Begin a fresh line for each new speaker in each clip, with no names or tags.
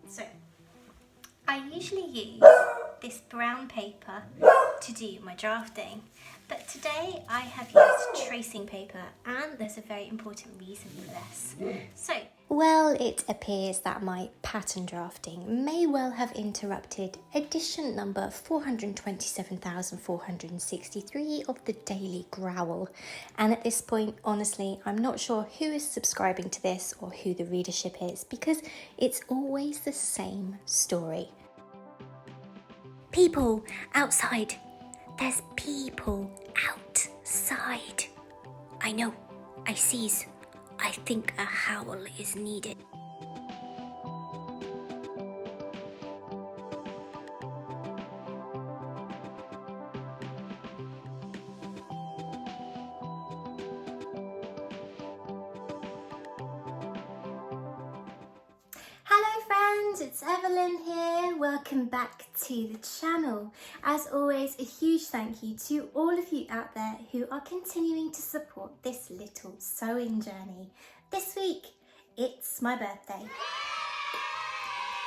So I usually use this brown paper to do my drafting, but today I have used tracing paper, and there's a very important reason for this. Well, it appears that my pattern drafting may well have interrupted edition number 427,463 of the Daily Growl. And at this point, honestly, I'm not sure who is subscribing to this or who the readership is, because it's always the same story. People outside. There's people outside. I know. I sees. I think a howl is needed. Hello friends, it's Evelyn here. Welcome back to the channel. As always, a huge thank you to all of you out there who are continuing to support this little sewing journey. This week, it's my birthday.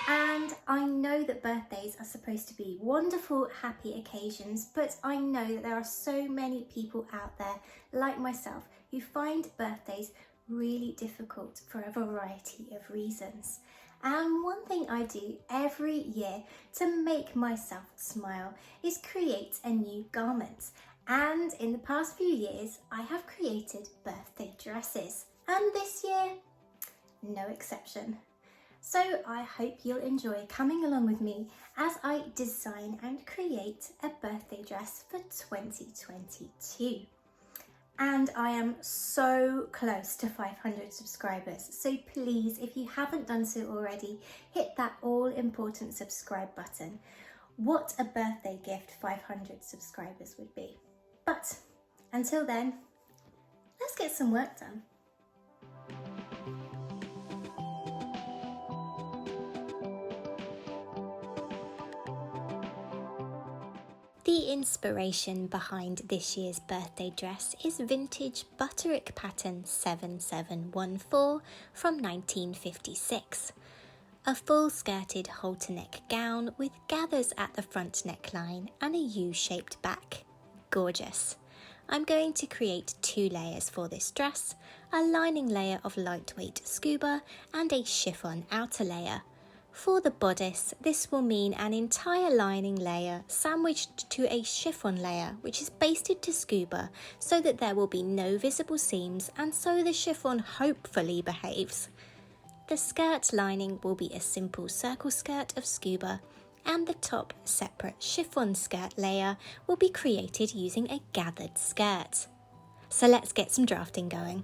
And I know that birthdays are supposed to be wonderful, happy occasions, but I know that there are so many people out there, like myself, who find birthdays really difficult for a variety of reasons. And one thing I do every year to make myself smile is create a new garment. And in the past few years, I have created birthday dresses. And this year, no exception. So I hope you'll enjoy coming along with me as I design and create a birthday dress for 2022. And I am so close to 500 subscribers, so please, if you haven't done so already, hit that all important subscribe button. What a birthday gift 500 subscribers would be. But until then, let's get some work done. The inspiration behind this year's birthday dress is vintage Butterick pattern 7714 from 1956. A full-skirted halter neck gown with gathers at the front neckline and a U-shaped back. Gorgeous. I'm going to create 2 layers for this dress, a lining layer of lightweight scuba and a chiffon outer layer. For the bodice, this will mean an entire lining layer sandwiched to a chiffon layer which is basted to scuba so that there will be no visible seams and so the chiffon hopefully behaves. The skirt lining will be a simple circle skirt of scuba, and the top separate chiffon skirt layer will be created using a gathered skirt. So let's get some drafting going.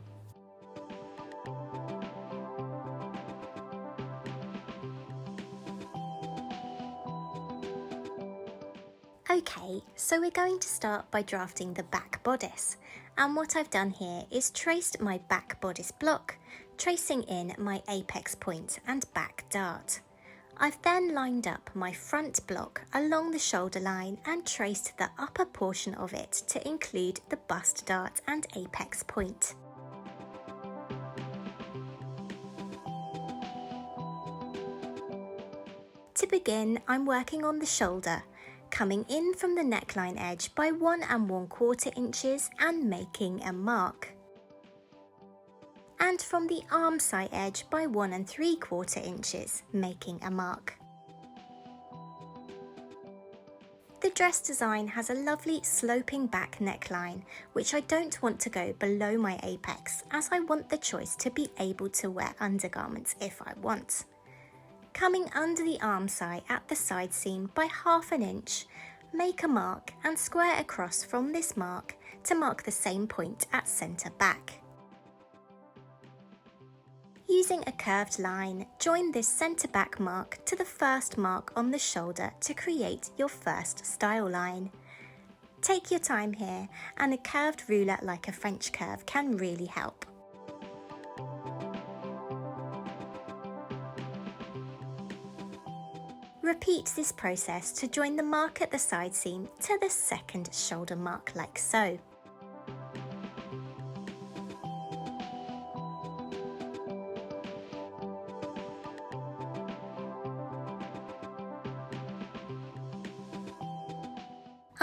Okay, so we're going to start by drafting the back bodice, and what I've done here is traced my back bodice block, tracing in my apex point and back dart. I've then lined up my front block along the shoulder line and traced the upper portion of it to include the bust dart and apex point. To begin, I'm working on the shoulder, coming in from the neckline edge by 1 1/4 inches and making a mark. And from the arm side edge by 1 3/4 inches, making a mark. The dress design has a lovely sloping back neckline, which I don't want to go below my apex, as I want the choice to be able to wear undergarments if I want. Coming under the arm side at the side seam by 1/2 inch, make a mark and square across from this mark to mark the same point at centre back. Using a curved line, join this centre back mark to the first mark on the shoulder to create your first style line. Take your time here, and a curved ruler like a French curve can really help. Repeat this process to join the mark at the side seam to the second shoulder mark like so.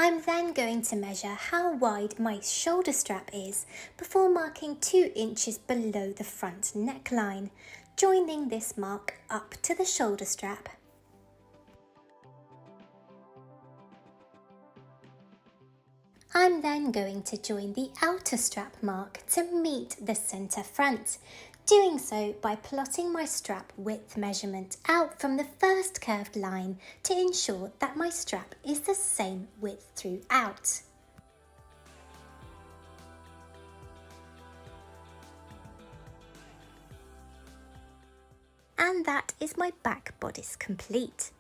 I'm then going to measure how wide my shoulder strap is before marking 2 inches below the front neckline, joining this mark up to the shoulder strap. I'm then going to join the outer strap mark to meet the centre front, doing so by plotting my strap width measurement out from the first curved line to ensure that my strap is the same width throughout. And that is my back bodice complete.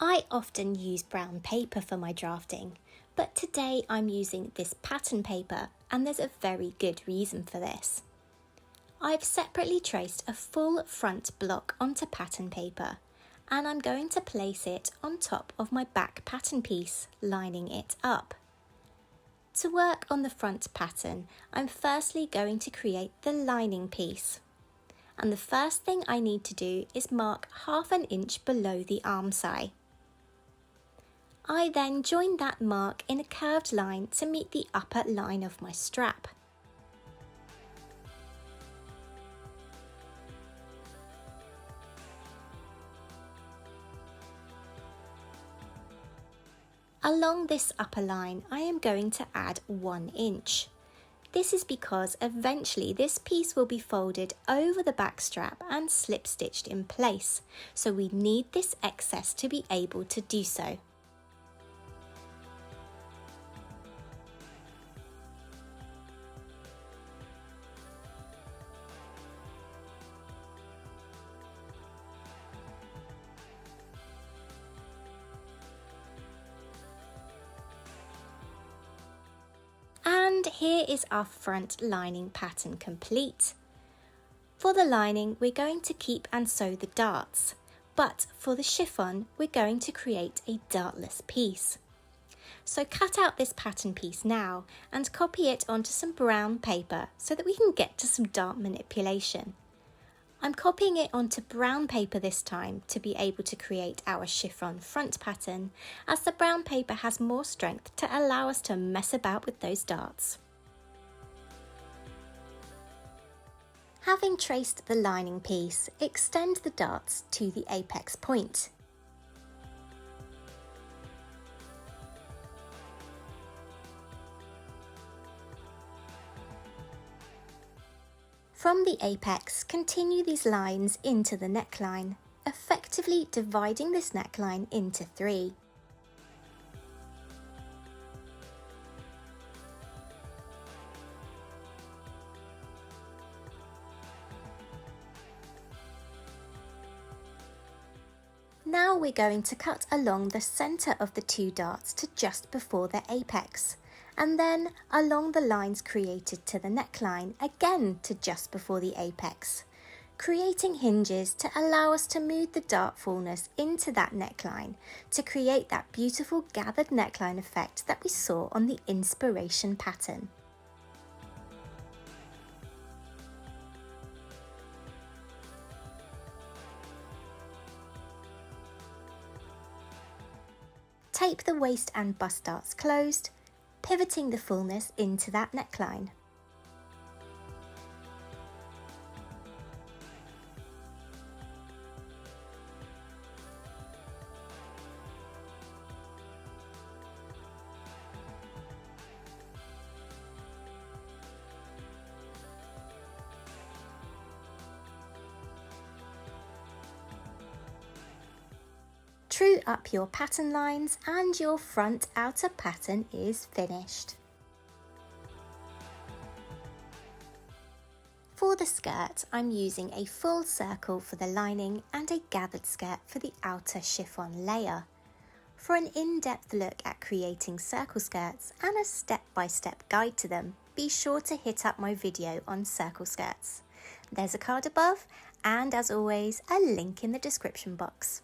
I often use brown paper for my drafting, but today I'm using this pattern paper, and there's a very good reason for this. I've separately traced a full front block onto pattern paper, and I'm going to place it on top of my back pattern piece, lining it up. To work on the front pattern, I'm firstly going to create the lining piece. And the first thing I need to do is mark 1/2 inch below the armscye. I then join that mark in a curved line to meet the upper line of my strap. Along this upper line, I am going to add 1 inch. This is because eventually this piece will be folded over the back strap and slip stitched in place, so we need this excess to be able to do so. And here is our front lining pattern complete. For the lining, we're going to keep and sew the darts, but for the chiffon, we're going to create a dartless piece. So cut out this pattern piece now and copy it onto some brown paper so that we can get to some dart manipulation. I'm copying it onto brown paper this time to be able to create our chiffon front pattern, as the brown paper has more strength to allow us to mess about with those darts. Having traced the lining piece, extend the darts to the apex point. From the apex, continue these lines into the neckline, effectively dividing this neckline into 3. Now we're going to cut along the centre of the 2 darts to just before the apex, and then along the lines created to the neckline again to just before the apex, creating hinges to allow us to move the dart fullness into that neckline to create that beautiful gathered neckline effect that we saw on the inspiration pattern. Tape the waist and bust darts closed, pivoting the fullness into that neckline. True up your pattern lines and your front outer pattern is finished. For the skirt, I'm using a full circle for the lining and a gathered skirt for the outer chiffon layer. For an in-depth look at creating circle skirts and a step-by-step guide to them, be sure to hit up my video on circle skirts. There's a card above, and as always, a link in the description box.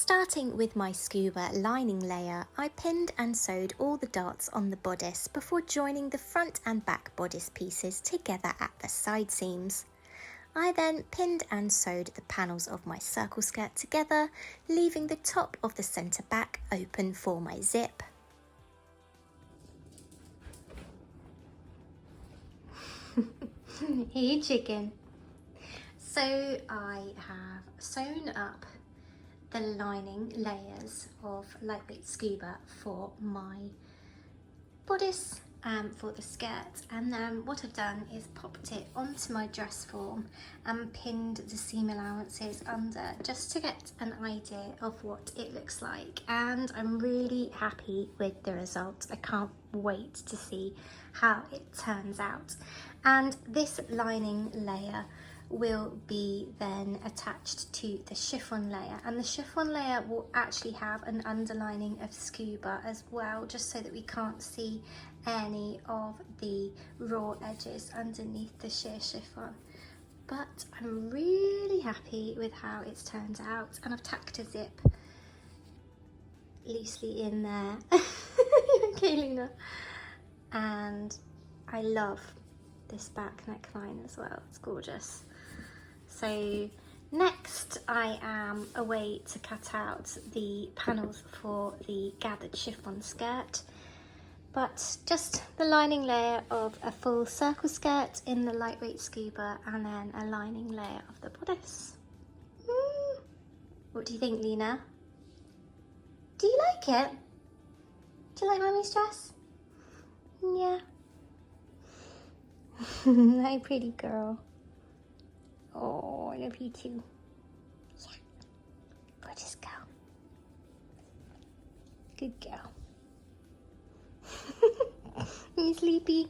Starting with my scuba lining layer, I pinned and sewed all the darts on the bodice before joining the front and back bodice pieces together at the side seams. I then pinned and sewed the panels of my circle skirt together, leaving the top of the centre back open for my zip. Hey chicken. So I have sewn up the lining layers of lightweight scuba for my bodice and for the skirt, and then what I've done is popped it onto my dress form and pinned the seam allowances under just to get an idea of what it looks like, and I'm really happy with the result. I can't wait to see how it turns out. And this lining layer will be then attached to the chiffon layer, and the chiffon layer will actually have an underlining of scuba as well, just so that we can't see any of the raw edges underneath the sheer chiffon. But I'm really happy with how it's turned out, and I've tacked a zip loosely in there. Okay, Luna. And I love this back neckline as well, it's gorgeous. So next I am away to cut out the panels for the gathered chiffon skirt, but just the lining layer of a full circle skirt in the lightweight scuba, and then a lining layer of the bodice. What do you think, Lena? Do you like it? Do you like Mummy's dress? Yeah. Hi, pretty girl. Oh, I love you too. Yeah. Gorgeous girl. Good girl. Are you sleepy?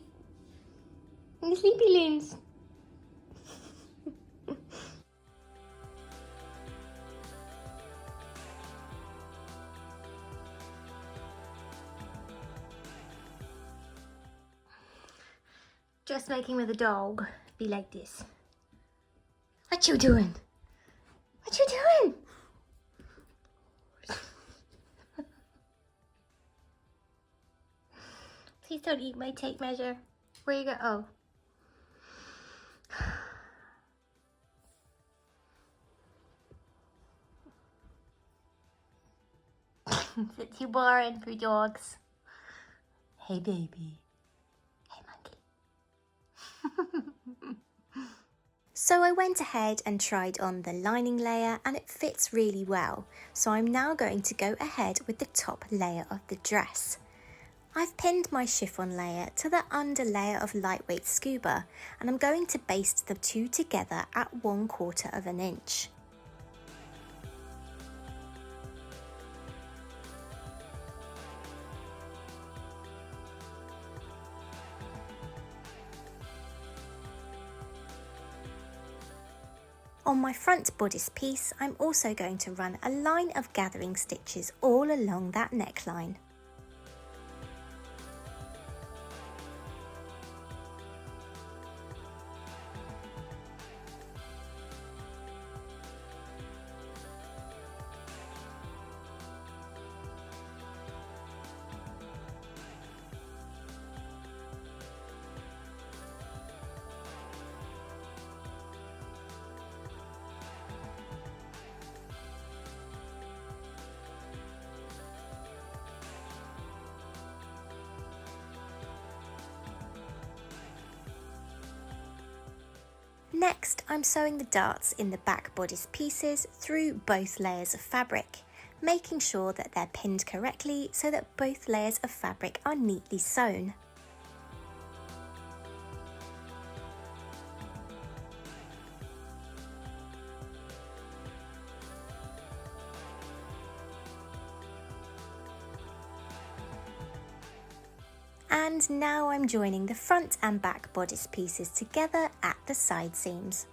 Are you sleepy, Lins? Dressmaking with a dog be like this. What you doing? What you doing? Please don't eat my tape measure. Where you go? Oh. Is it too boring for dogs? Hey baby. Hey monkey. So I went ahead and tried on the lining layer, and it fits really well. So I'm now going to go ahead with the top layer of the dress. I've pinned my chiffon layer to the under layer of lightweight scuba, and I'm going to baste the two together at 1/4 of an inch. On my front bodice piece, I'm also going to run a line of gathering stitches all along that neckline. Next, I'm sewing the darts in the back bodice pieces through both layers of fabric, making sure that they're pinned correctly so that both layers of fabric are neatly sewn. And now I'm joining the front and back bodice pieces together at the side seams.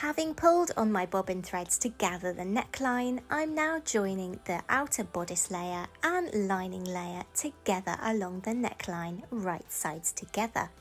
Having pulled on my bobbin threads to gather the neckline, I'm now joining the outer bodice layer and lining layer together along the neckline, right sides together.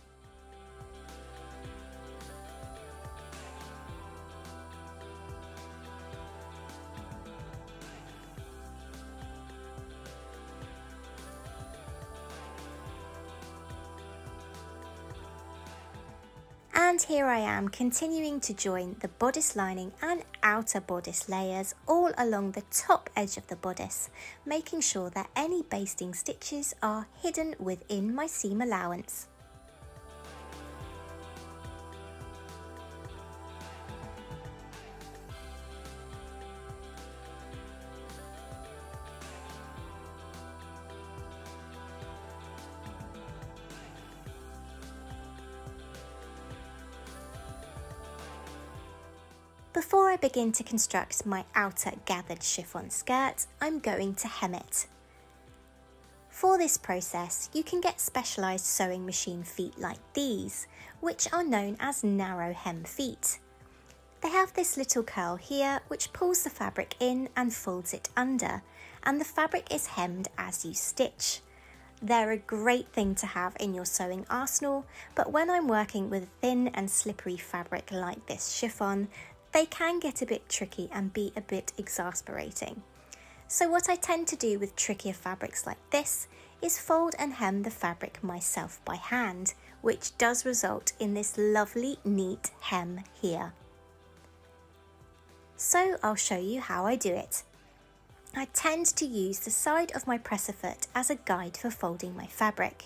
And here I am continuing to join the bodice lining and outer bodice layers all along the top edge of the bodice, making sure that any basting stitches are hidden within my seam allowance. Before I begin to construct my outer gathered chiffon skirt, I'm going to hem it. For this process, you can get specialised sewing machine feet like these, which are known as narrow hem feet. They have this little curl here which pulls the fabric in and folds it under, and the fabric is hemmed as you stitch. They're a great thing to have in your sewing arsenal, but when I'm working with thin and slippery fabric like this chiffon, they can get a bit tricky and be a bit exasperating. So what I tend to do with trickier fabrics like this is fold and hem the fabric myself by hand, which does result in this lovely neat hem here. So I'll show you how I do it. I tend to use the side of my presser foot as a guide for folding my fabric.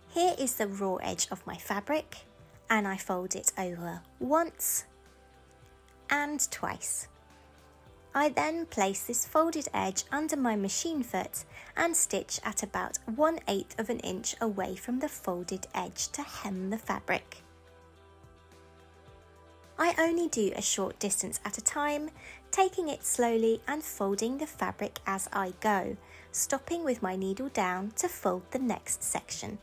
Here is the raw edge of my fabric, and I fold it over once and twice. I then place this folded edge under my machine foot and stitch at about 1/8 of an inch away from the folded edge to hem the fabric. I only do a short distance at a time, taking it slowly and folding the fabric as I go, stopping with my needle down to fold the next section.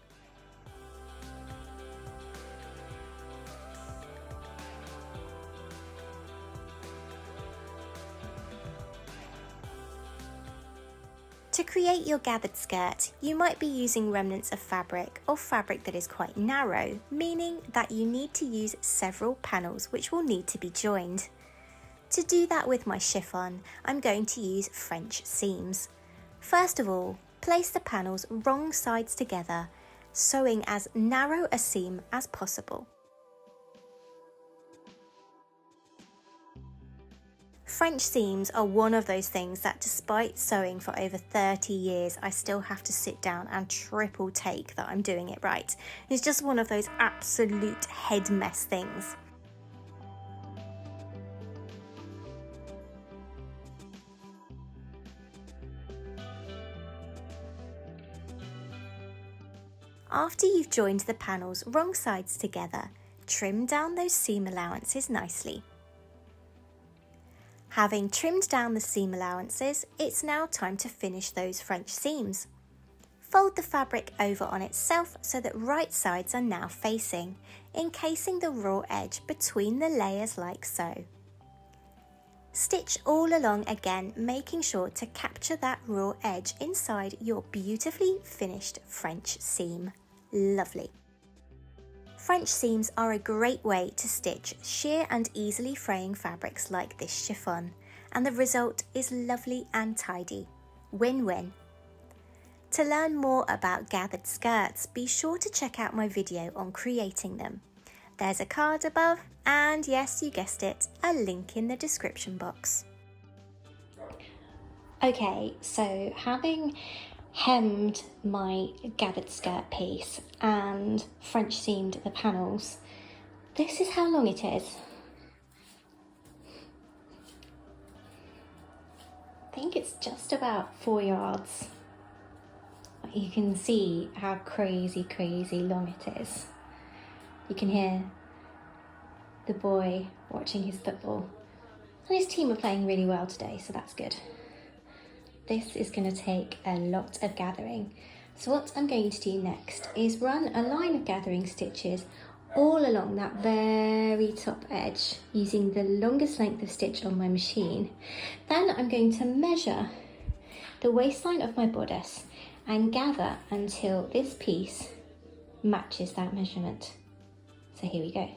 To create your gathered skirt, you might be using remnants of fabric or fabric that is quite narrow, meaning that you need to use several panels which will need to be joined. To do that with my chiffon, I'm going to use French seams. First of all, place the panels wrong sides together, sewing as narrow a seam as possible. French seams are one of those things that despite sewing for over 30 years, I still have to sit down and triple take that I'm doing it right. It's just one of those absolute head mess things. After you've joined the panels wrong sides together, trim down those seam allowances nicely. Having trimmed down the seam allowances, it's now time to finish those French seams. Fold the fabric over on itself so that right sides are now facing, encasing the raw edge between the layers like so. Stitch all along again, making sure to capture that raw edge inside your beautifully finished French seam. Lovely. French seams are a great way to stitch sheer and easily fraying fabrics like this chiffon, and the result is lovely and tidy. Win-win. To learn more about gathered skirts, be sure to check out my video on creating them. There's a card above, and yes, you guessed it, a link in the description box. Okay, so having hemmed my gathered skirt piece and French seamed the panels, this is how long it is. I think it's just about 4 yards. You can see how crazy long it is. You can hear the boy watching his football, and his team are playing really well today, so that's good. This is going to take a lot of gathering. So what I'm going to do next is run a line of gathering stitches all along that very top edge using the longest length of stitch on my machine. Then I'm going to measure the waistline of my bodice and gather until this piece matches that measurement. So here we go.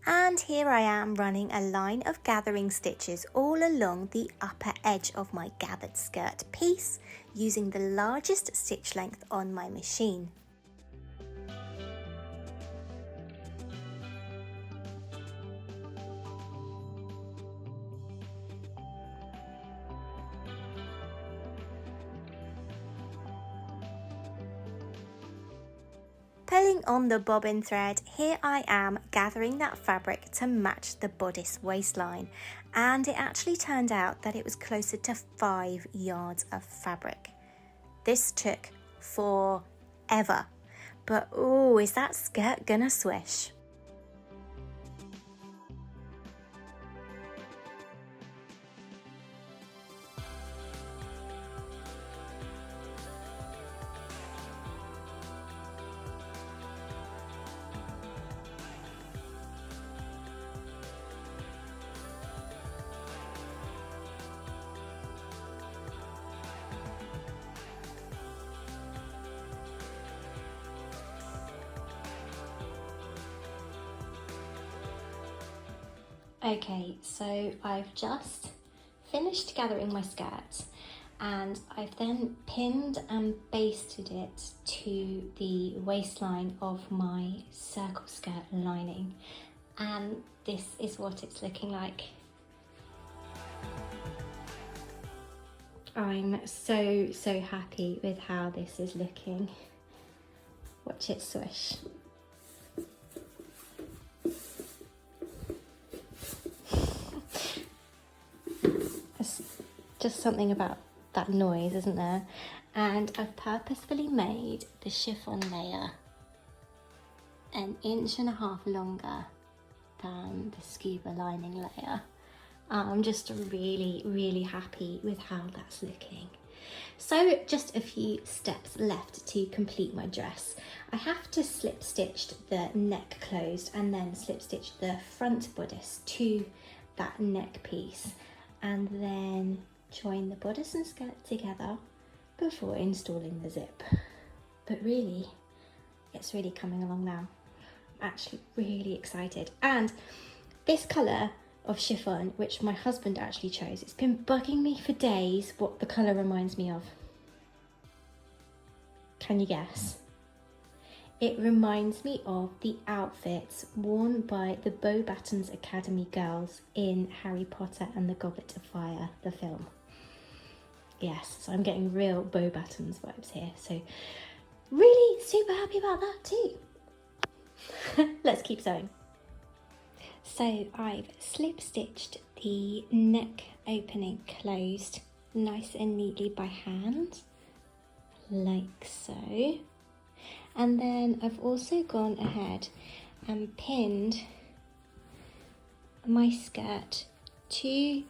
And here I am running a line of gathering stitches all along the upper edge of my gathered skirt piece using the largest stitch length on my machine. Pulling on the bobbin thread, here I am gathering that fabric to match the bodice waistline, and it actually turned out that it was closer to 5 yards of fabric. This took forever, but oh, is that skirt gonna swish? Okay, so I've just finished gathering my skirt and I've then pinned and basted it to the waistline of my circle skirt lining, and this is what it's looking like. I'm so happy with how this is looking. Watch it swish. Just something about that noise, isn't there? And I've purposefully made the chiffon layer 1.5 inches longer than the scuba lining layer. I'm just really happy with how that's looking. So just a few steps left to complete my dress. I have to slip stitch the neck closed and then slip stitch the front bodice to that neck piece, and then join the bodice and skirt together before installing the zip. But really, it's really coming along now. I'm actually really excited. And this colour of chiffon, which my husband actually chose, it's been bugging me for days what the colour reminds me of. Can you guess? It reminds me of the outfits worn by the Beauxbatons Academy girls in Harry Potter and the Goblet of Fire, the film. Yes, so I'm getting real Beauxbatons vibes here. So really super happy about that too. Let's keep sewing. So I've slip stitched the neck opening closed nice and neatly by hand, like so. And then I've also gone ahead and pinned my skirt to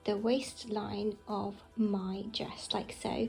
the waistline of my dress, like so.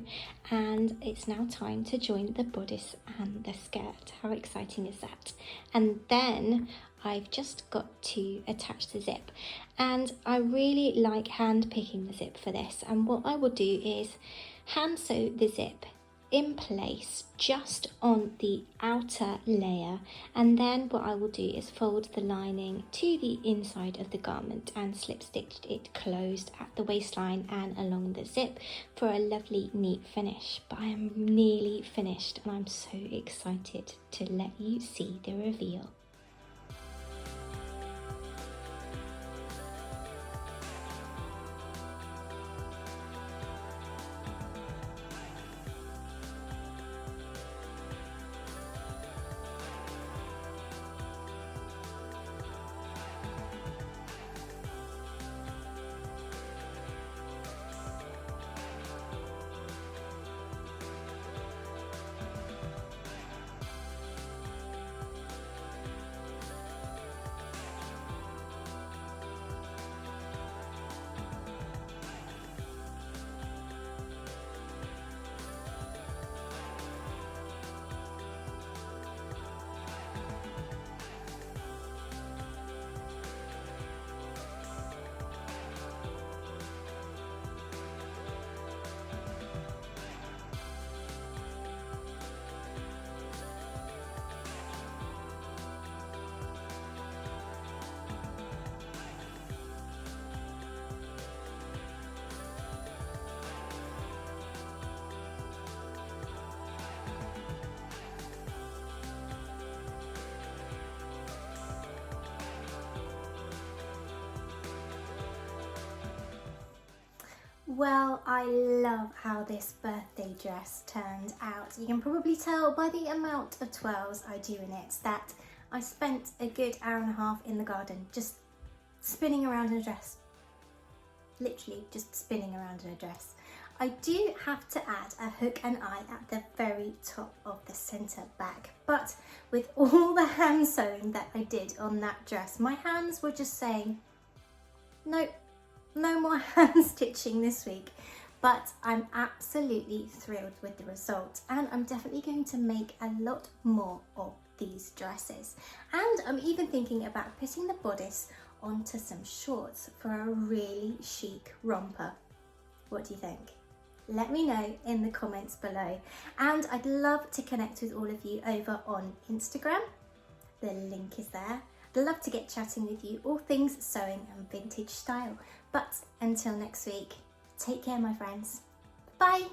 And it's now time to join the bodice and the skirt. How exciting is that? And then I've just got to attach the zip. And I really like hand picking the zip for this. And what I will do is hand sew the zip in place just on the outer layer, and then what I will do is fold the lining to the inside of the garment and slip stitch it closed at the waistline and along the zip for a lovely neat finish. But I am nearly finished and I'm so excited to let you see the reveal. Well, I love how this birthday dress turned out. You can probably tell by the amount of twirls I do in it that I spent a good hour and a half in the garden just spinning around in a dress. Literally just spinning around in a dress. I do have to add a hook and eye at the very top of the centre back, but with all the hand sewing that I did on that dress, my hands were just saying, nope, no more hand stitching this week. But I'm absolutely thrilled with the result, and I'm definitely going to make a lot more of these dresses. And I'm even thinking about putting the bodice onto some shorts for a really chic romper. What do you think? Let me know in the comments below, and I'd love to connect with all of you over on Instagram. The link is there. I'd love to get chatting with you, all things sewing and vintage style. But until next week, take care, my friends. Bye.